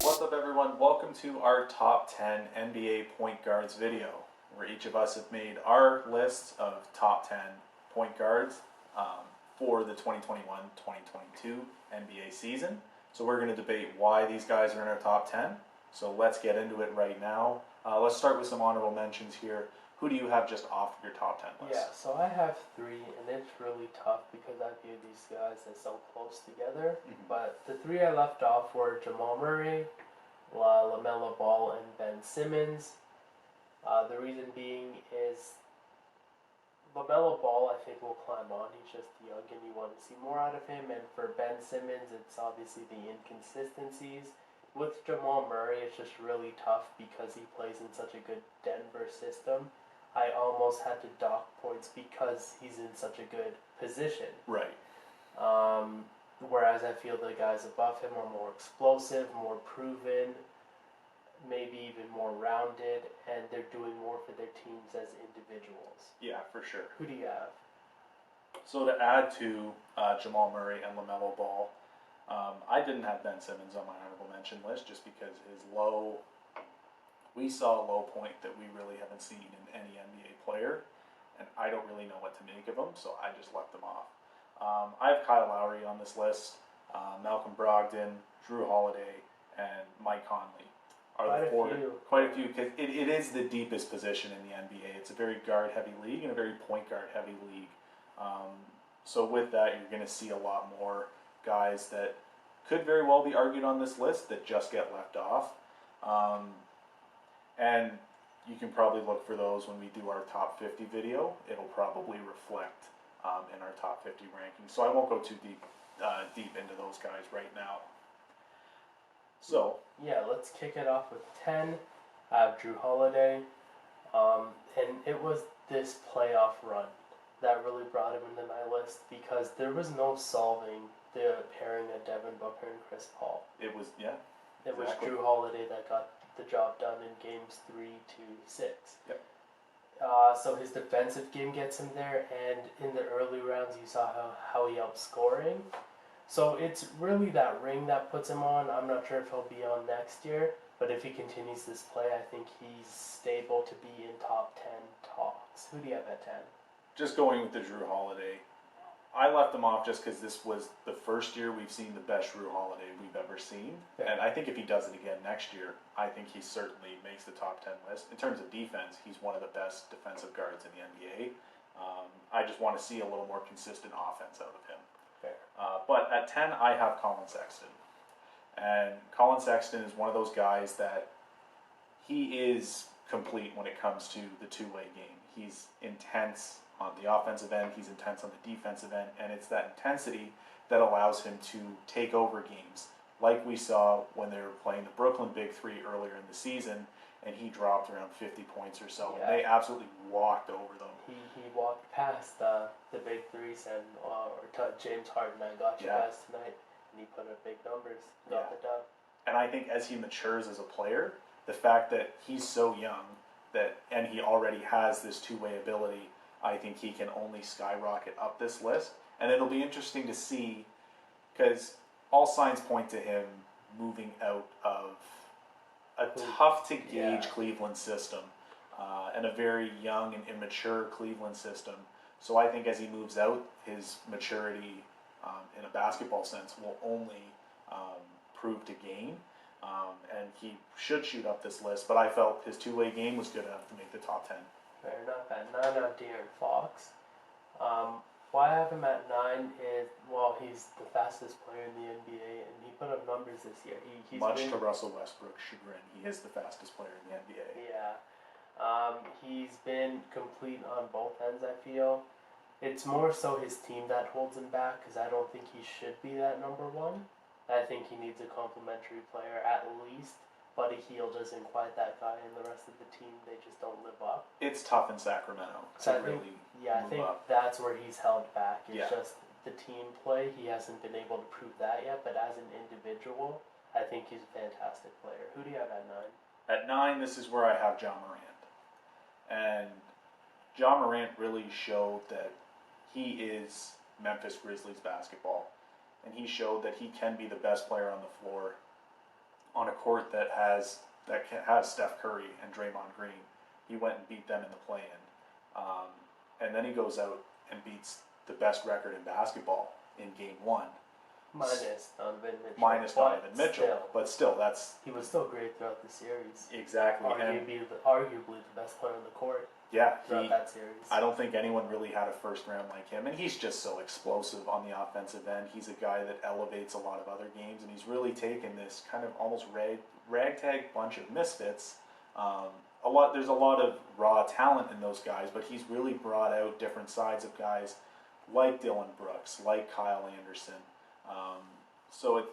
What's up, everyone? Welcome to our top 10 NBA point guards video, where each of us have made our lists of top 10 point guards for the 2021-2022 NBA season. So we're going to debate why these guys are in our top 10. So let's get into it right now. Let's start with some honorable mentions here. Who do you have just off of your top 10 list? Yeah, so I have three, and it's really tough because I view these guys as so close together. But the three I left off were Jamal Murray, LaMelo Ball, and Ben Simmons. The reason being is LaMelo Ball, I think, will climb on. He's just young, and you want to see more out of him. And for Ben Simmons, it's obviously the inconsistencies. With Jamal Murray, it's just really tough because he plays in such a good Denver system. I almost had to dock points because he's in such a good position. Right. Whereas I feel the guys above him are more explosive, more proven, maybe even more rounded, and they're doing more for their teams as individuals. Yeah, for sure. Who do you have? So to add to Jamal Murray and LaMelo Ball, I didn't have Ben Simmons on my honorable mention list just because we saw a low point that we really haven't seen in any NBA player, and I don't really know what to make of him, so I just left him off. I have Kyle Lowry on this list, Malcolm Brogdon, Drew Holiday, and Mike Conley are the four. Quite a few, because it is the deepest position in the NBA. It's a very guard-heavy league and a very point guard-heavy league. So with that, you're going to see a lot more guys that could very well be argued on this list that just get left off. And you can probably look for those when we do our top 50 video. It'll probably reflect in our top 50 rankings. So I won't go too deep into those guys right now. So yeah, let's kick it off with 10. I have Drew Holiday, and it was this playoff run that really brought him into my list because there was no solving the pairing of Devin Booker and Chris Paul. It was Drew Holiday that got the job done in games 3 to 6. Yep. So his defensive game gets him there, and in the early rounds you saw how he helped scoring. So it's really that ring that puts him on. I'm not sure if he'll be on next year, but if he continues this play, I think he's stable to be in top 10 talks. Who do you have at 10? Just going with the Drew Holiday. I left him off just because this was the first year we've seen the best Drew Holiday we've ever seen. Yeah. And I think if he does it again next year, I think he certainly makes the top 10 list. In terms of defense, he's one of the best defensive guards in the NBA. I just want to see a little more consistent offense out of him. Fair. But at 10, I have Colin Sexton. And Colin Sexton is one of those guys that he is complete when it comes to the two-way game. He's intense on the offensive end, he's intense on the defensive end, and it's that intensity that allows him to take over games, like we saw when they were playing the Brooklyn Big Three earlier in the season, and he dropped around 50 points or so. Yeah. They absolutely walked over them. He walked past the Big Threes and James Harden, I got you guys tonight, and he put up big numbers, got the dub. And I think as he matures as a player, the fact that he's so young and he already has this two-way ability, I think he can only skyrocket up this list. And it'll be interesting to see, because all signs point to him moving out of a tough-to-gauge Cleveland system and a very young and immature Cleveland system. So I think as he moves out, his maturity in a basketball sense will only prove to gain. And he should shoot up this list, but I felt his two-way game was good enough to make the top 10. Fair enough. At 9, I have De'Aaron Fox. Why I have him at 9 is, well, he's the fastest player in the NBA, and he put up numbers this year. Much to Russell Westbrook's chagrin, he is the fastest player in the NBA. Yeah. He's been complete on both ends, I feel. It's more so his team that holds him back, because I don't think he should be that number 1. I think he needs a complementary player at least. Buddy Hield isn't quite that guy, and the rest of the team, they just don't live up. It's tough in Sacramento to really I think that's where he's held back. It's Yeah. just the team play. He hasn't been able to prove that yet, but as an individual, I think he's a fantastic player. Who do you have at 9? At 9, this is where I have John Morant. And John Morant really showed that he is Memphis Grizzlies basketball. And he showed that he can be the best player on the floor on a court that has Steph Curry and Draymond Green. He went and beat them in the play-in. And then he goes out and beats the best record in basketball in Game 1. Minus Donovan Mitchell. But still, that's... He was still great throughout the series. Exactly. Arguably the best player on the court. Yeah, throughout that series. I don't think anyone really had a first round like him, and he's just so explosive on the offensive end. He's a guy that elevates a lot of other games, and he's really taken this kind of almost ragtag bunch of misfits. There's a lot of raw talent in those guys, but he's really brought out different sides of guys like Dylan Brooks, like Kyle Anderson. So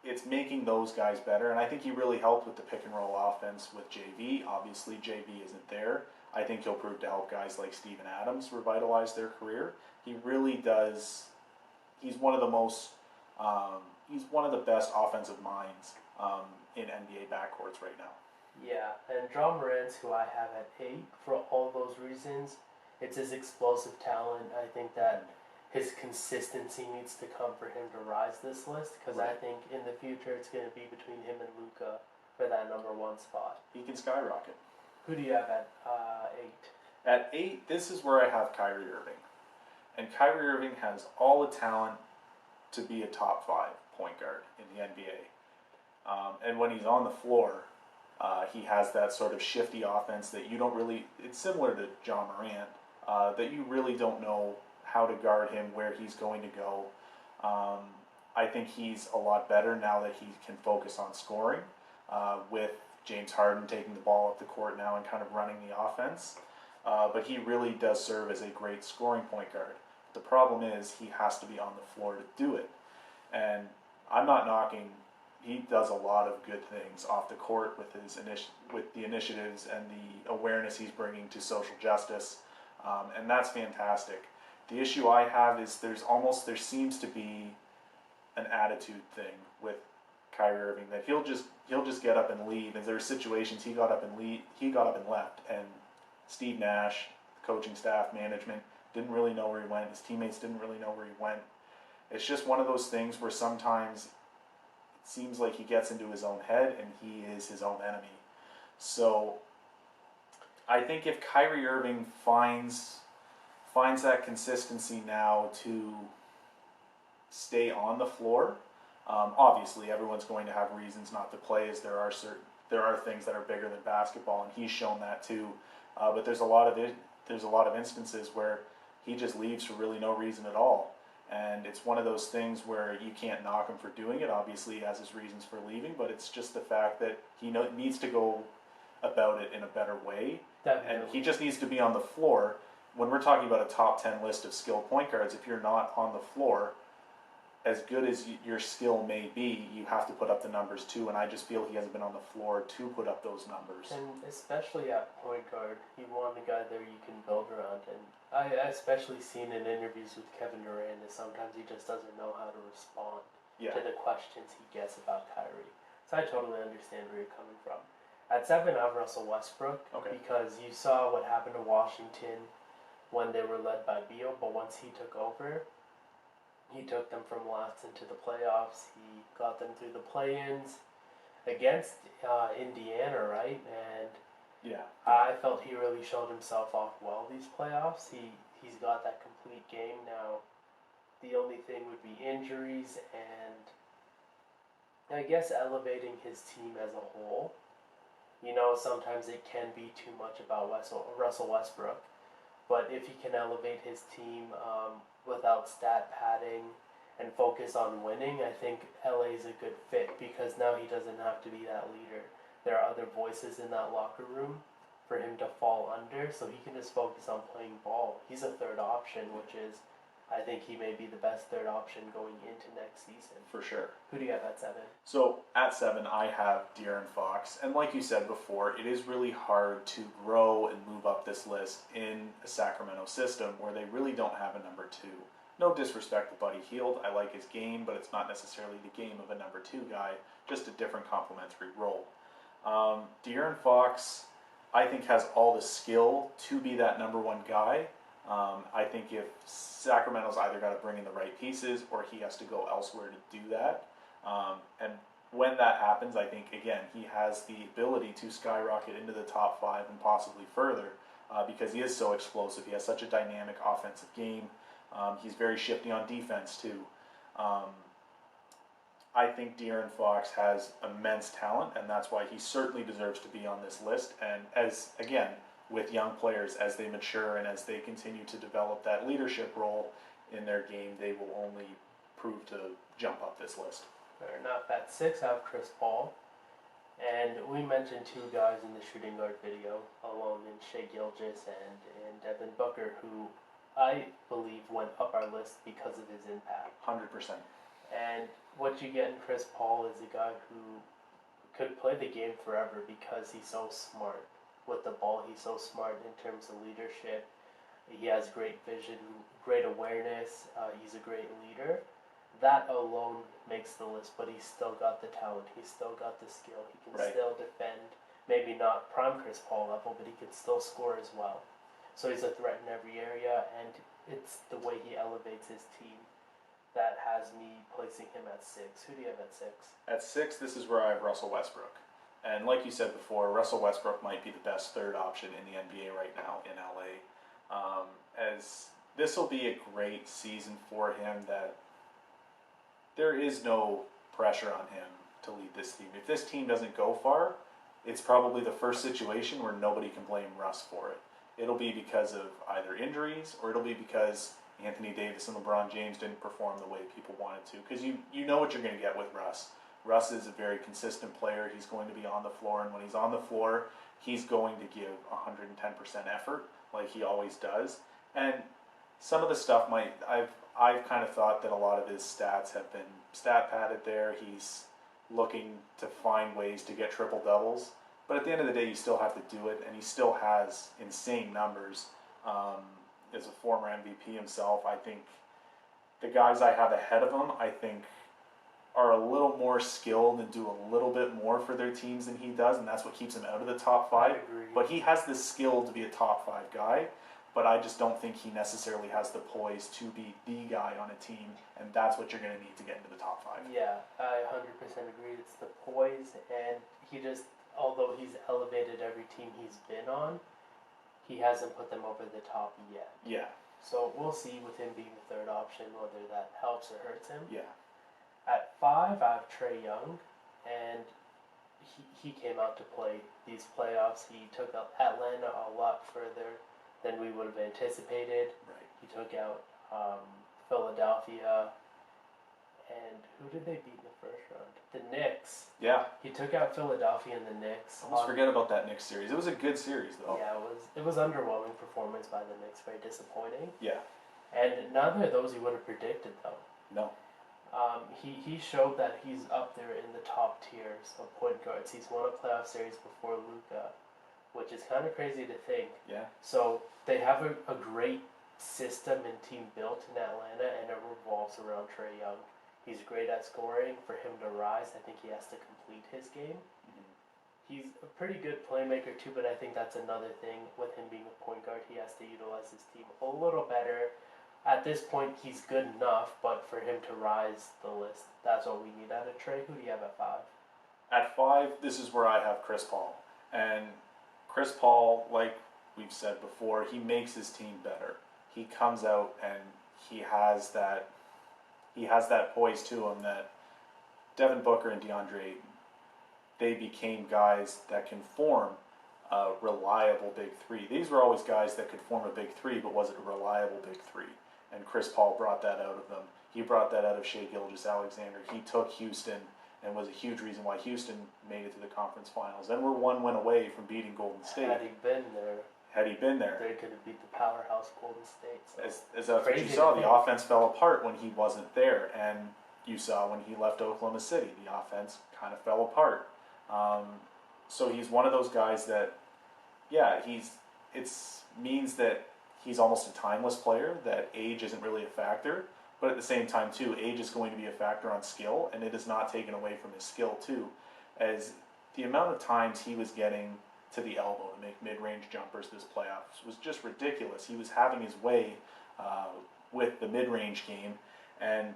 it's making those guys better, and I think he really helped with the pick and roll offense with JV. Obviously, JV isn't there. I think he'll prove to help guys like Steven Adams revitalize their career. He really does. He's one of the most. He's one of the best offensive minds in NBA backcourts right now. Yeah, and John Morant, who I have at 8 for all those reasons. It's his explosive talent. I think that his consistency needs to come for him to rise this list, because I think in the future it's going to be between him and Luka for that number 1 spot. He can skyrocket. Who do you have at 8? At 8, this is where I have Kyrie Irving. And Kyrie Irving has all the talent to be a top 5 point guard in the NBA. And when he's on the floor, he has that sort of shifty offense that you don't really... It's similar to John Morant, that you really don't know how to guard him, where he's going to go. I think he's a lot better now that he can focus on scoring, with James Harden taking the ball up the court now and kind of running the offense. But he really does serve as a great scoring point guard. The problem is he has to be on the floor to do it. And I'm not knocking... He does a lot of good things off the court with his with the initiatives and the awareness he's bringing to social justice, and that's fantastic. The issue I have is there seems to be an attitude thing with Kyrie Irving that he'll just get up and leave. And there are situations he got up and left, and Steve Nash, the coaching staff, management didn't really know where he went. His teammates didn't really know where he went. It's just one of those things where sometimes it seems like he gets into his own head and he is his own enemy. So I think if Kyrie Irving finds that consistency now to stay on the floor, obviously everyone's going to have reasons not to play, as there are things that are bigger than basketball, and he's shown that too. But there's a lot of instances where he just leaves for really no reason at all. And it's one of those things where you can't knock him for doing it. Obviously, he has his reasons for leaving, but it's just the fact that he needs to go about it in a better way. Definitely. And he just needs to be on the floor. When we're talking about a top 10 list of skilled point guards, if you're not on the floor, as good as your skill may be, you have to put up the numbers too, and I just feel he hasn't been on the floor to put up those numbers. And especially at point guard, you want a guy there you can build around. And I especially seen in interviews with Kevin Durant is sometimes he just doesn't know how to respond to the questions he gets about Kyrie. So I totally understand where you're coming from. At 7, I have Russell Westbrook, because you saw what happened to Washington when they were led by Beal, but once he took over, he took them from last into the playoffs. He got them through the play-ins against Indiana, right? And I felt he really showed himself off well these playoffs. He's got that complete game now. The only thing would be injuries and I guess elevating his team as a whole. You know, sometimes it can be too much about Russell Westbrook. But if he can elevate his team without stat padding and focus on winning, I think LA is a good fit, because now he doesn't have to be that leader. There are other voices in that locker room for him to fall under, so he can just focus on playing ball. He's a third option, which is, I think he may be the best third option going into next season. For sure. Who do you have at 7? So at 7, I have De'Aaron Fox. And like you said before, it is really hard to grow and move up this list in a Sacramento system where they really don't have a number 2. No disrespect to Buddy Hield. I like his game, but it's not necessarily the game of a number 2 guy, just a different complementary role. De'Aaron Fox, I think, has all the skill to be that number 1 guy. I think if Sacramento's either got to bring in the right pieces or he has to go elsewhere to do that. And when that happens, I think, again, he has the ability to skyrocket into the top 5 and possibly further because he is so explosive. He has such a dynamic offensive game. He's very shifty on defense, too. I think De'Aaron Fox has immense talent, and that's why he certainly deserves to be on this list. And as, again, with young players, as they mature and as they continue to develop that leadership role in their game, they will only prove to jump up this list. Fair enough. At 6, I have Chris Paul. And we mentioned 2 guys in the shooting guard video, along in Shai Gilgeous and Devin Booker, who I believe went up our list because of his impact. 100%. And what you get in Chris Paul is a guy who could play the game forever because he's so smart. With the ball, he's so smart in terms of leadership. He has great vision, great awareness. He's a great leader. That alone makes the list, but he's still got the talent. He's still got the skill. He can still defend. Maybe not prime Chris Paul level, but he can still score as well. So he's a threat in every area, and it's the way he elevates his team that has me placing him at 6. Who do you have at 6? At 6, this is where I have Russell Westbrook. And like you said before, Russell Westbrook might be the best third option in the NBA right now in LA. As this will be a great season for him, that there is no pressure on him to lead this team. If this team doesn't go far, it's probably the first situation where nobody can blame Russ for it. It'll be because of either injuries or it'll be because Anthony Davis and LeBron James didn't perform the way people wanted to. Because you know what you're going to get with Russ. Russ is a very consistent player. He's going to be on the floor, and when he's on the floor, he's going to give 110% effort, like he always does. And some of the stuff I've kind of thought that a lot of his stats have been stat padded there. He's looking to find ways to get triple doubles, but at the end of the day, you still have to do it, and he still has insane numbers. As a former MVP himself, I think the guys I have ahead of him, I think, are a little more skilled and do a little bit more for their teams than he does, and that's what keeps him out of the top 5. I agree. But he has the skill to be a top 5 guy, but I just don't think he necessarily has the poise to be the guy on a team, and that's what you're going to need to get into the top 5. Yeah, I 100% agree. It's the poise, and he just, although he's elevated every team he's been on, he hasn't put them over the top yet. Yeah. So we'll see with him being the third option whether that helps or hurts him. Yeah. At 5, I have Trae Young, and he came out to play these playoffs. He took Atlanta a lot further than we would have anticipated. Right. He took out Philadelphia, and who did they beat in the first round? The Knicks. Yeah. He took out Philadelphia and the Knicks. Almost forget about that Knicks series. It was a good series, though. Yeah, it was underwhelming performance by the Knicks. Very disappointing. Yeah. And neither of those you would have predicted, though. No. He showed that he's up there in the top tiers of point guards. He's won a playoff series before Luka, which is kind of crazy to think. Yeah. So they have a great system and team built in Atlanta, and it revolves around Trae Young. He's great at scoring. For him to rise, I think he has to complete his game. Mm-hmm. He's a pretty good playmaker too, but I think that's another thing with him being a point guard. He has to utilize his team a little better. At this point, he's good enough, but for him to rise the list, that's what we need out of Trae. Who do you have at 5? At 5, this is where I have Chris Paul. And Chris Paul, like we've said before, he makes his team better. He comes out and he has that poise to him that Devin Booker and DeAndre, they became guys that can form a reliable big 3. These were always guys that could form a big 3, but was it a reliable big 3? And Chris Paul brought that out of them. He brought that out of Shai Gilgeous-Alexander. He took Houston and was a huge reason why Houston made it to the conference finals. And we're one win away from beating Golden State. Had he been there, they could have beat the powerhouse Golden State. So. As that's what you saw, the offense fell apart when he wasn't there. And you saw when he left Oklahoma City, the offense kind of fell apart. So he's one of those guys that, yeah, means that he's almost a timeless player, that age isn't really a factor. But at the same time, too, age is going to be a factor on skill, and it is not taken away from his skill, too. As the amount of times he was getting to the elbow to make mid-range jumpers this playoffs was just ridiculous. He was having his way with the mid-range game, and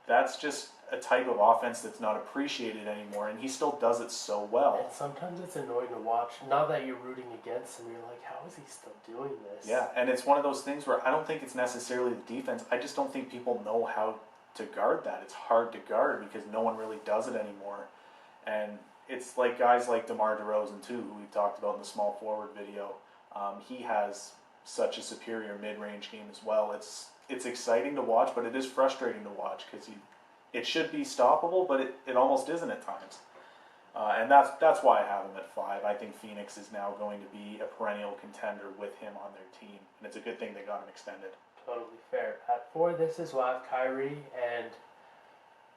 that's just a type of offense that's not appreciated anymore, and he still does it so well. And sometimes it's annoying to watch. Now that you're rooting against him, you're like, how is he still doing this? Yeah, and it's one of those things where I don't think it's necessarily the defense. I just don't think people know how to guard that. It's hard to guard because no one really does it anymore. And it's like guys like DeMar DeRozan, too, who we've talked about in the small forward video. He has such a superior mid-range game as well. It's exciting to watch, but it is frustrating to watch because it should be stoppable, but it almost isn't at times. And that's why I have him at 5. I think Phoenix is now going to be a perennial contender with him on their team, and it's a good thing they got him extended. Totally fair. At 4, this is why I have Kyrie, and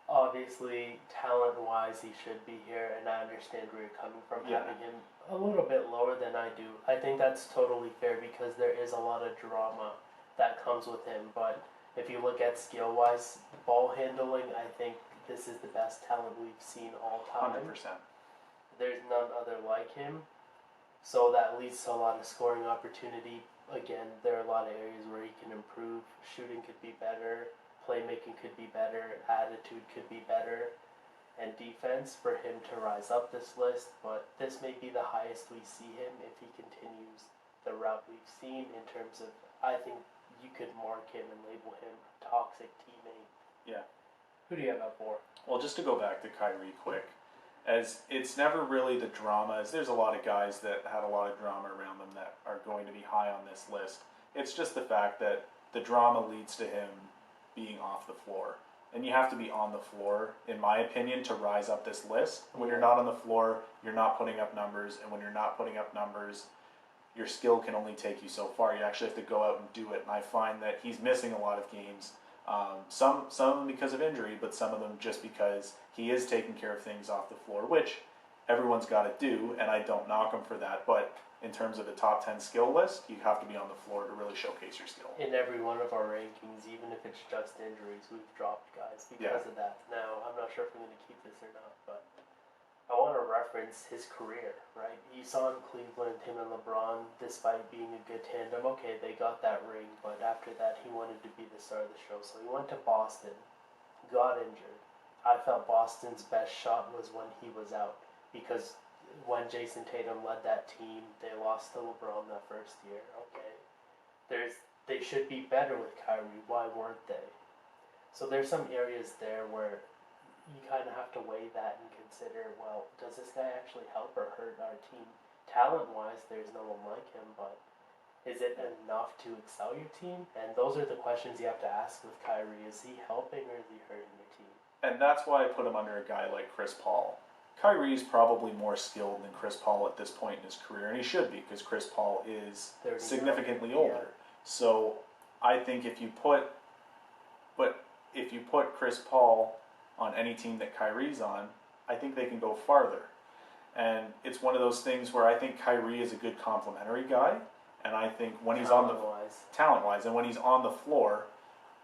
obviously, talent-wise, he should be here, and I understand where you're coming from, having him a little bit lower than I do. I think that's totally fair because there is a lot of drama that comes with him, but if you look at skill-wise, ball handling, I think this is the best talent we've seen all time. 100%. There's none other like him, so that leads to a lot of scoring opportunity. Again, there are a lot of areas where he can improve. Shooting could be better, playmaking could be better, attitude could be better, and defense for him to rise up this list, but this may be the highest we see him if he continues the route we've seen in terms of, I think you could mark him and label him a toxic teammate. Yeah. Who do you have at 4? Well, just to go back to Kyrie quick, as it's never really the drama, as there's a lot of guys that had a lot of drama around them that are going to be high on this list. It's just the fact that the drama leads to him being off the floor. And you have to be on the floor, in my opinion, to rise up this list. When you're not on the floor, you're not putting up numbers, and when you're not putting up numbers, your skill can only take you so far. You actually have to go out and do it. And I find that he's missing a lot of games. Some of them because of injury, but some of them just because he is taking care of things off the floor, which everyone's got to do, and I don't knock him for that. But in terms of the top 10 skill list, you have to be on the floor to really showcase your skill. In every one of our rankings, even if it's just injuries, we've dropped guys because of that. Now, I'm not sure if I'm going to keep this or not, but I want to reference his career, right? You saw in Cleveland, him and LeBron, despite being a good tandem, okay, they got that ring, but after that, he wanted to be the star of the show. So he went to Boston, got injured. I felt Boston's best shot was when he was out, because when Jason Tatum led that team, they lost to LeBron that first year. Okay, they should be better with Kyrie. Why weren't they? So there's some areas there where you kind of have to weigh that and consider, well, does this guy actually help or hurt our team? Talent-wise, there's no one like him, but is it enough to excel your team? And those are the questions you have to ask with Kyrie. Is he helping or is he hurting your team? And that's why I put him under a guy like Chris Paul. Kyrie's probably more skilled than Chris Paul at this point in his career, and he should be, because Chris Paul is significantly older. So I think if you put Chris Paul on any team that Kyrie's on, I think they can go farther. And it's one of those things where I think Kyrie is a good complementary guy, and I think when he's talent-wise, and when he's on the floor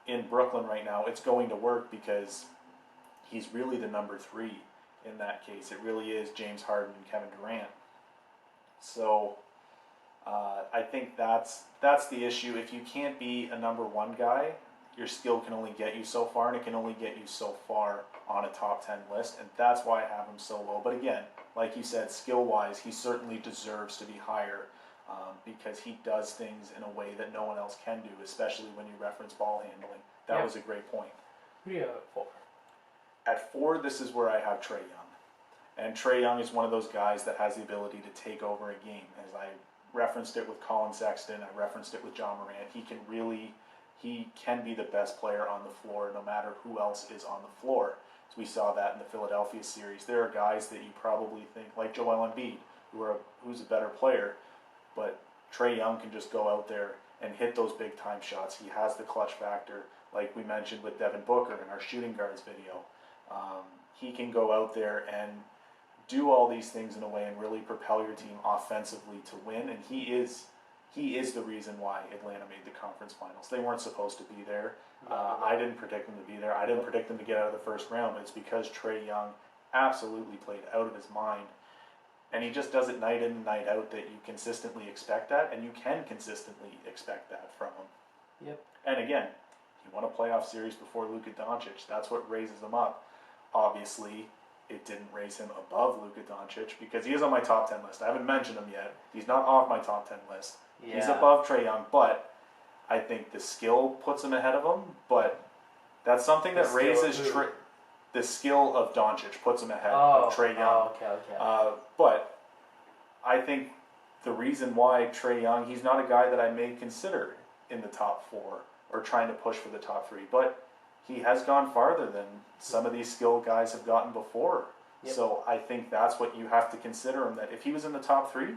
in Brooklyn right now, it's going to work because he's really the number 3 in that case. It really is James Harden and Kevin Durant. So I think that's the issue. If you can't be a number 1 guy, your skill can only get you so far, and it can only get you so far on a top 10 list, and that's why I have him so low. But again, like you said, skill-wise, he certainly deserves to be higher because he does things in a way that no one else can do, especially when you reference ball handling. That was a great point. Who do you have at 4? At 4, this is where I have Trae Young. And Trae Young is one of those guys that has the ability to take over a game. As I referenced it with Colin Sexton, I referenced it with John Morant, he can be the best player on the floor no matter who else is on the floor. So we saw that in the Philadelphia series. There are guys that you probably think, like Joel Embiid, who's a better player, but Trae Young can just go out there and hit those big-time shots. He has the clutch factor, like we mentioned with Devin Booker in our shooting guards video. He can go out there and do all these things in a way and really propel your team offensively to win, and he is the reason why Atlanta made the conference finals. They weren't supposed to be there. I didn't predict them to be there. I didn't predict them to get out of the first round, but it's because Trae Young absolutely played out of his mind. And he just does it night in and night out that you consistently expect that, and you can consistently expect that from him. Yep. And again, he won a playoff series before Luka Doncic. That's what raises him up. Obviously, it didn't raise him above Luka Doncic because he is on my top 10 list. I haven't mentioned him yet. He's not off my top 10 list. Yeah. He's above Trae Young, but I think the skill puts him ahead of him. But that's something that raises the skill of Doncic puts him ahead of Trae Young. Okay. But I think the reason why Trae Young, he's not a guy that I may consider in the top 4 or trying to push for the top 3. But he has gone farther than some of these skilled guys have gotten before. Yep. So I think that's what you have to consider him, that if he was in the top 3,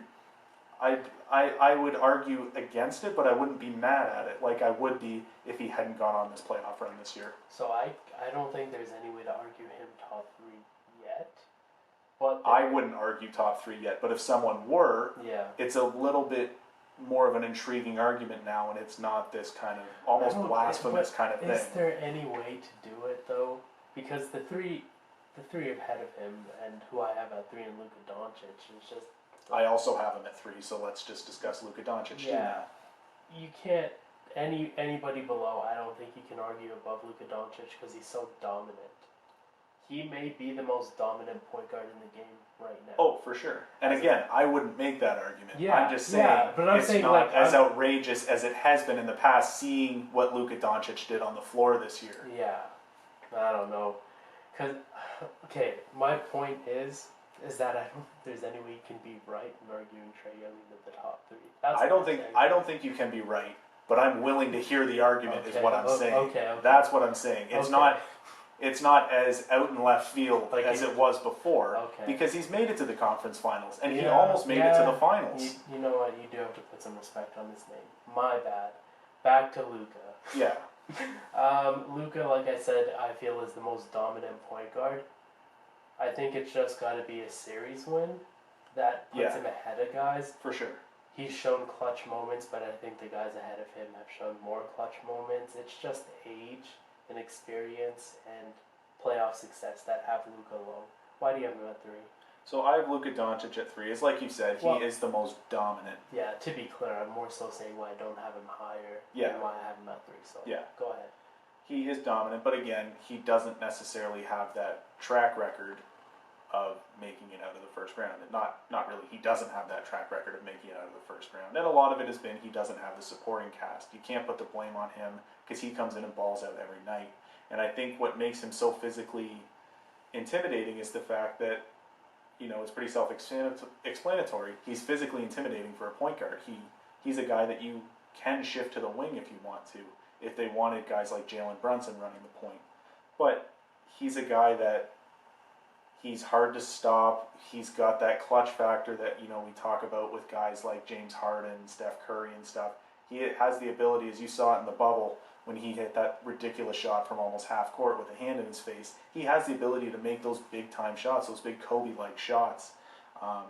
I would argue against it, but I wouldn't be mad at it like I would be if he hadn't gone on this playoff run this year. So I don't think there's any way to argue him top 3 yet. But I wouldn't argue top 3 yet, but if someone were, it's a little bit more of an intriguing argument now, and it's not this kind of almost blasphemous kind of thing. Is there any way to do it though? Because the three ahead of him, and who I have at 3 and Luka Doncic, is just. I also have him at 3, so let's just discuss Luka Doncic. Yeah, you can't anybody below. I don't think you can argue above Luka Doncic because he's so dominant. He may be the most dominant point guard in the game right now. Oh, for sure. And again, I wouldn't make that argument. Yeah, I'm just saying but I'm it's saying, not as outrageous as it has been in the past, seeing what Luka Doncic did on the floor this year. Yeah, I don't know. My point is that I don't think there's any way you can be right in arguing Trae Young into the top 3. I don't think you can be right, but I'm willing to hear the argument. Is what I'm saying. Okay. That's what I'm saying. It's not as out in left field as it was before, because he's made it to the conference finals, and he almost made it to the finals. You know what? You do have to put some respect on his name. My bad. Back to Luka. Yeah. Luka, like I said, I feel is the most dominant point guard. I think it's just got to be a series win that puts him ahead of guys. For sure. He's shown clutch moments, but I think the guys ahead of him have shown more clutch moments. It's just age and experience and playoff success that have Luka low. Why do you have him at 3? So I have Luka Doncic at 3. It's like you said, he is the most dominant. Yeah, to be clear, I'm more so saying why I don't have him higher than why I have him at 3. So go ahead. He is dominant, but again, he doesn't necessarily have that track record of making it out of the first round. And not really. He doesn't have that track record of making it out of the first round. And a lot of it has been he doesn't have the supporting cast. You can't put the blame on him because he comes in and balls out every night. And I think what makes him so physically intimidating is the fact that, it's pretty self-explanatory. He's physically intimidating for a point guard. He's a guy that you can shift to the wing if you want to, if they wanted guys like Jalen Brunson running the point. But he's a guy that he's hard to stop. He's got that clutch factor that, we talk about with guys like James Harden, Steph Curry and stuff. He has the ability, as you saw it in the bubble, when he hit that ridiculous shot from almost half court with a hand in his face. He has the ability to make those big-time shots, those big Kobe-like shots.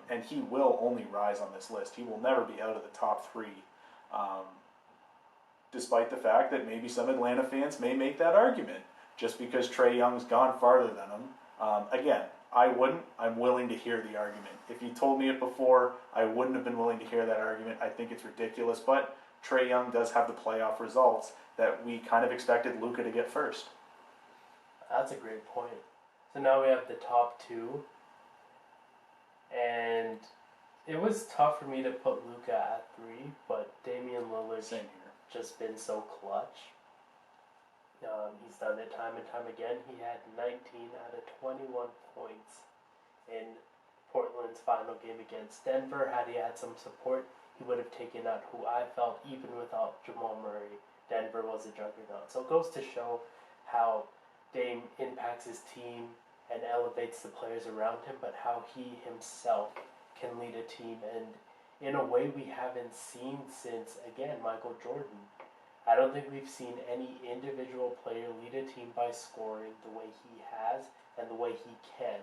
And he will only rise on this list. He will never be out of the top 3. Despite the fact that maybe some Atlanta fans may make that argument, just because Trae Young's gone farther than him. Again, I wouldn't. I'm willing to hear the argument. If you told me it before, I wouldn't have been willing to hear that argument. I think it's ridiculous, but Trae Young does have the playoff results that we kind of expected Luka to get first. That's a great point. So now we have the top 2, and it was tough for me to put Luka at 3, but Damian Lillard's just been so clutch. He's done it time and time again. He had 19 out of 21 points in Portland's final game against Denver. Had he had some support, he would have taken out who I felt, even without Jamal Murray, Denver was a juggernaut. So it goes to show how Dame impacts his team and elevates the players around him, but how he himself can lead a team, and in a way we haven't seen since, again, Michael Jordan. I don't think we've seen any individual player lead a team by scoring the way he has and the way he can.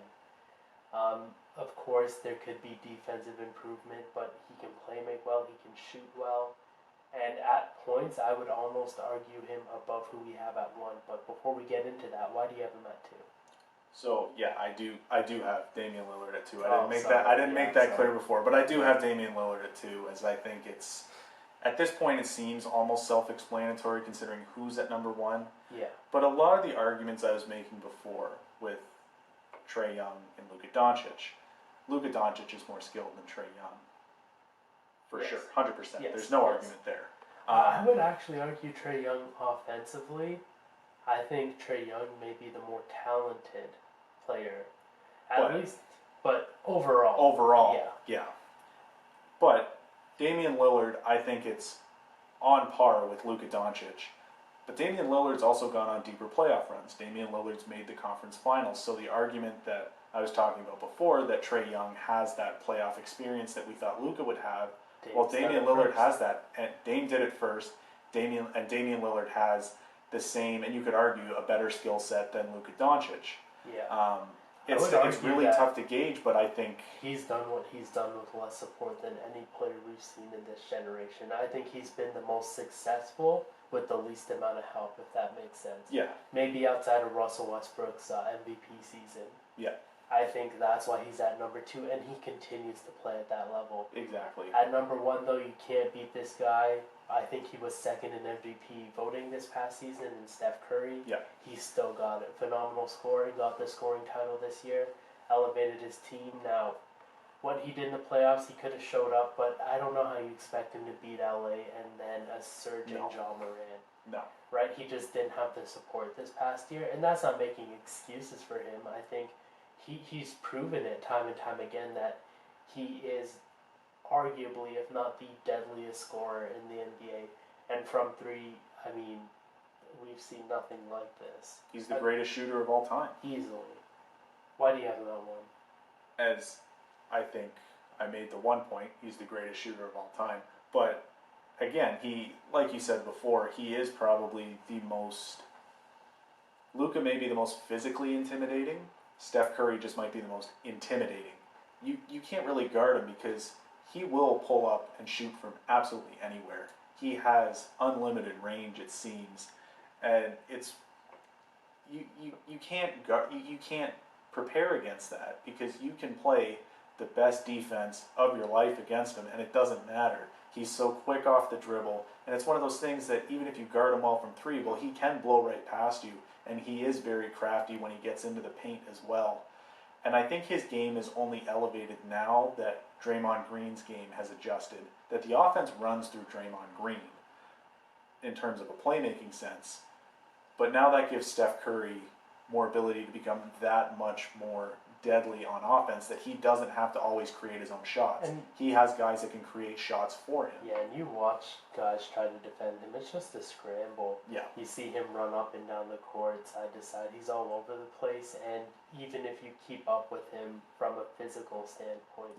Of course, there could be defensive improvement, but he can play make well, he can shoot well. And at points, I would almost argue him above who we have at 1. But before we get into that, why do you have him at 2? So yeah, I do have Damian Lillard at 2. I didn't make that clear before, but I do have Damian Lillard at 2, as I think it's at this point it seems almost self-explanatory considering who's at number 1. Yeah. But a lot of the arguments I was making before with Trae Young and Luka Doncic is more skilled than Trae Young. For sure, 100%. Yes. There's no argument there. I would actually argue Trae Young offensively. I think Trae Young may be the more talented player, but overall, yeah. But Damian Lillard, I think it's on par with Luka Doncic. But Damian Lillard's also gone on deeper playoff runs. Damian Lillard's made the conference finals. So the argument that I was talking about before, that Trae Young has that playoff experience that we thought Luka would have, Damian Lillard has that. And Dame did it first. Damian Lillard has the same, and you could argue, a better skill set than Luka Doncic. Yeah. It's really tough to gauge, but I think he's done what he's done with less support than any player we've seen in this generation. I think he's been the most successful with the least amount of help, if that makes sense. Yeah. Maybe outside of Russell Westbrook's MVP season. Yeah. I think that's why he's at number 2, and he continues to play at that level. Exactly. At number 1, though, you can't beat this guy. I think he was second in MVP voting this past season, and Steph Curry. Yeah. He still got it. Phenomenal scoring, got the scoring title this year, elevated his team. Now, what he did in the playoffs, he could have showed up, but I don't know how you expect him to beat LA and then a surging John Morant. No. Right? He just didn't have the support this past year, and that's not making excuses for him. I think he's proven it time and time again that he is arguably, if not the deadliest scorer in the NBA. And from 3, I mean, we've seen nothing like this. He's the greatest shooter of all time. Easily. Why do you have him at 1? As I think I made the 1 point, he's the greatest shooter of all time. But again, he, like you said before, he is probably the most. Luka may be the most physically intimidating. Steph Curry just might be the most intimidating. You can't really guard him because he will pull up and shoot from absolutely anywhere. He has unlimited range, it seems, and it's you can't prepare against that because you can play the best defense of your life against him, and it doesn't matter. He's so quick off the dribble, and it's one of those things that even if you guard him well from 3, well, he can blow right past you, and he is very crafty when he gets into the paint as well. And I think his game is only elevated now that Draymond Green's game has adjusted, that the offense runs through Draymond Green in terms of a playmaking sense. But now that gives Steph Curry more ability to become that much more deadly on offense, that he doesn't have to always create his own shots. And he has guys that can create shots for him. Yeah, and you watch guys try to defend him. It's just a scramble. Yeah. You see him run up and down the court, side to side. He's all over the place, and even if you keep up with him from a physical standpoint,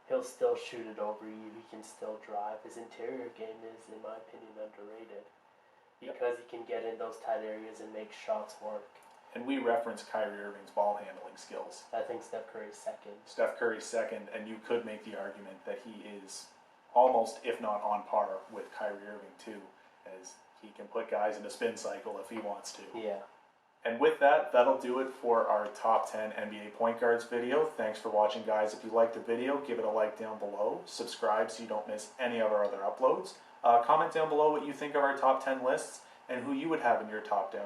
he'll still shoot it over you. He can still drive. His interior game is, in my opinion, underrated because he can get in those tight areas and make shots work. And we reference Kyrie Irving's ball handling skills. I think Steph Curry's second. Steph Curry's second, and you could make the argument that he is almost, if not on par, with Kyrie Irving too, as he can put guys in a spin cycle if he wants to. Yeah. And with that, that'll do it for our top 10 NBA point guards video. Thanks for watching, guys. If you liked the video, give it a like down below. Subscribe so you don't miss any of our other uploads. Comment down below what you think of our top 10 lists and who you would have in your top 10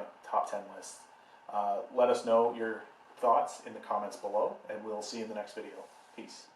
lists. Let us know your thoughts in the comments below, and we'll see you in the next video. Peace.